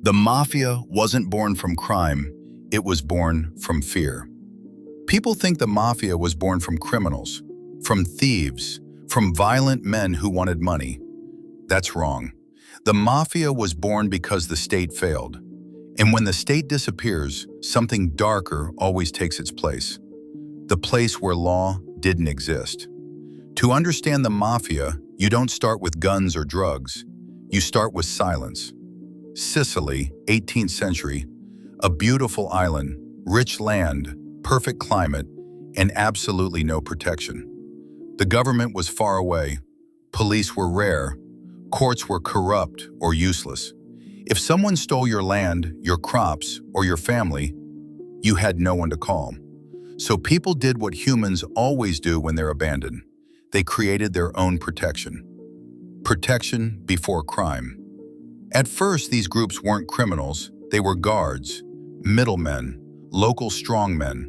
The Mafia wasn't born from crime, it was born from fear. People think the Mafia was born from criminals, from thieves, from violent men who wanted money. That's wrong. The Mafia was born because the state failed. And when the state disappears, something darker always takes its place. The place where law didn't exist. To understand the Mafia, you don't start with guns or drugs. You start with silence. Sicily, 18th century, a beautiful island, rich land, perfect climate, and absolutely no protection. The government was far away, police were rare, courts were corrupt or useless. If someone stole your land, your crops, or your family, you had no one to call. So people did what humans always do when they're abandoned. They created their own protection. Protection before crime. At first, these groups weren't criminals, they were guards, middlemen, local strongmen.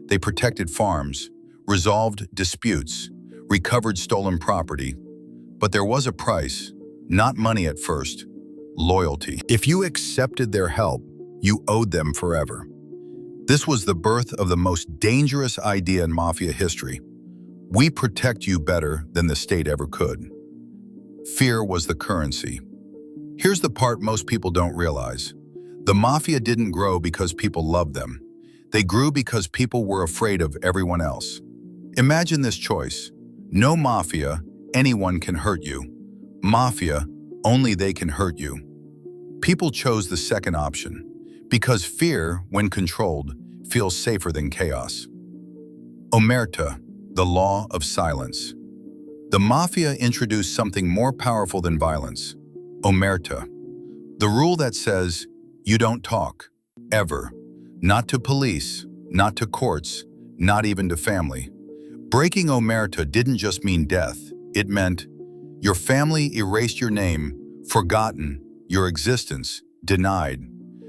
They protected farms, resolved disputes, recovered stolen property. But there was a price, not money at first, loyalty. If you accepted their help, you owed them forever. This was the birth of the most dangerous idea in Mafia history. We protect you better than the state ever could. Fear was the currency. Here's the part most people don't realize. The Mafia didn't grow because people loved them. They grew because people were afraid of everyone else. Imagine this choice. No Mafia, anyone can hurt you. Mafia, only they can hurt you. People chose the second option because fear, when controlled, feels safer than chaos. Omerta, the law of silence. The Mafia introduced something more powerful than violence. Omerta, the rule that says, you don't talk, ever. Not to police, not to courts, not even to family. Breaking Omerta didn't just mean death, it meant your family erased your name, forgotten, your existence, denied.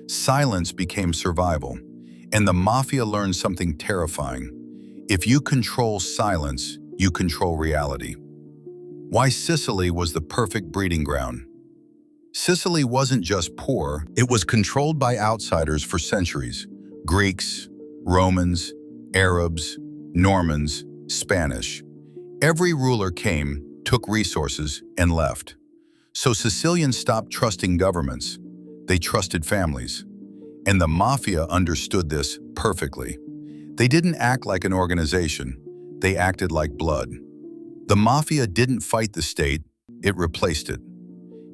Silence became survival, and the Mafia learned something terrifying. If you control silence, you control reality. Why Sicily was the perfect breeding ground. Sicily wasn't just poor, it was controlled by outsiders for centuries. Greeks, Romans, Arabs, Normans, Spanish. Every ruler came, took resources, and left. So Sicilians stopped trusting governments. They trusted families. And the Mafia understood this perfectly. They didn't act like an organization. They acted like blood. The Mafia didn't fight the state, it replaced it.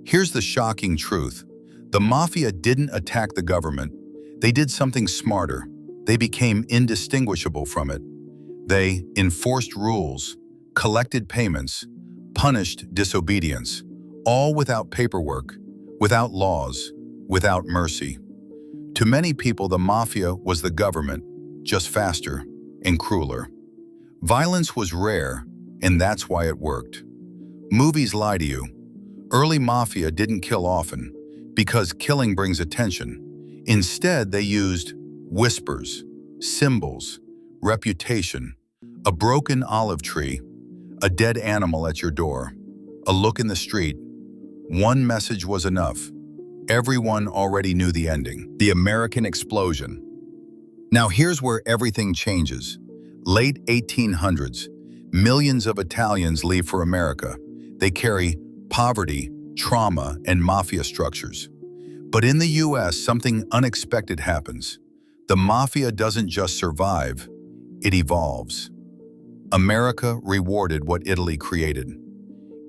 Here's the shocking truth. The Mafia didn't attack the government. They did something smarter. They became indistinguishable from it. They enforced rules, collected payments, punished disobedience, all without paperwork, without laws, without mercy. To many people, the Mafia was the government, just faster and crueler. Violence was rare, and that's why it worked. Movies lie to you. Early Mafia didn't kill often, because killing brings attention. Instead, they used whispers, symbols, reputation, a broken olive tree, a dead animal at your door, a look in the street. One message was enough. Everyone already knew the ending. The American explosion. Now here's where everything changes. Late 1800s, millions of Italians leave for America. They carry poverty, trauma, and mafia structures. But in the US, something unexpected happens. The Mafia doesn't just survive, it evolves. America rewarded what Italy created.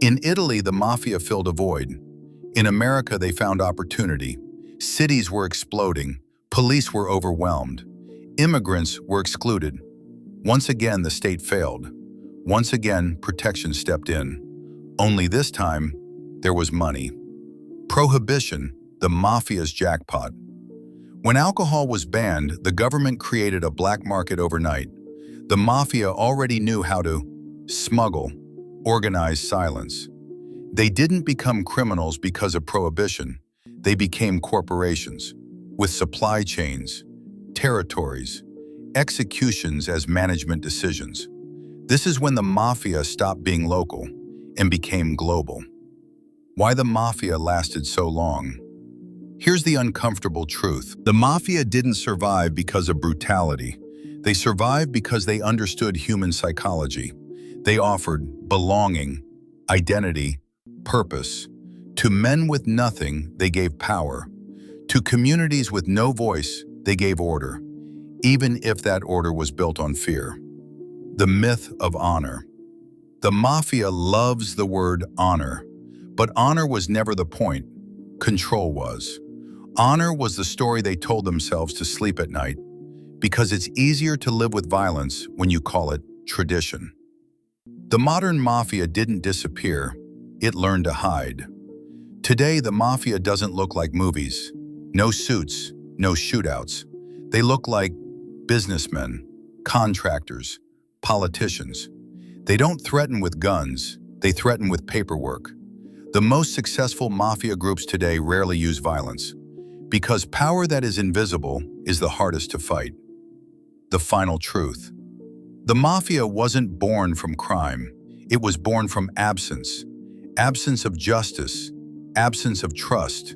In Italy, the Mafia filled a void. In America, they found opportunity. Cities were exploding. Police were overwhelmed. Immigrants were excluded. Once again, the state failed. Once again, protection stepped in. Only this time, there was money. Prohibition, the Mafia's jackpot. When alcohol was banned, the government created a black market overnight. The Mafia already knew how to smuggle, organize silence. They didn't become criminals because of prohibition. They became corporations, with supply chains, territories, executions as management decisions. This is when the Mafia stopped being local and became global. Why the Mafia lasted so long? Here's the uncomfortable truth. The Mafia didn't survive because of brutality. They survived because they understood human psychology. They offered belonging, identity, purpose. To men with nothing, they gave power. To communities with no voice, they gave order, even if that order was built on fear. The myth of honor. The Mafia loves the word honor, but honor was never the point. Control was. Honor was the story they told themselves to sleep at night, because it's easier to live with violence when you call it tradition. The modern Mafia didn't disappear, it learned to hide. Today, the Mafia doesn't look like movies. No suits, no shootouts. They look like businessmen, contractors, politicians. They don't threaten with guns, they threaten with paperwork. The most successful Mafia groups today rarely use violence, because power that is invisible is the hardest to fight. The final truth. The Mafia wasn't born from crime, it was born from absence. Absence of justice, absence of trust,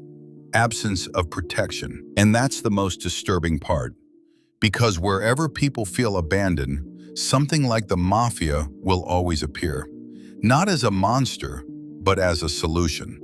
absence of protection. And that's the most disturbing part. Because wherever people feel abandoned, something like the Mafia will always appear. Not as a monster, but as a solution.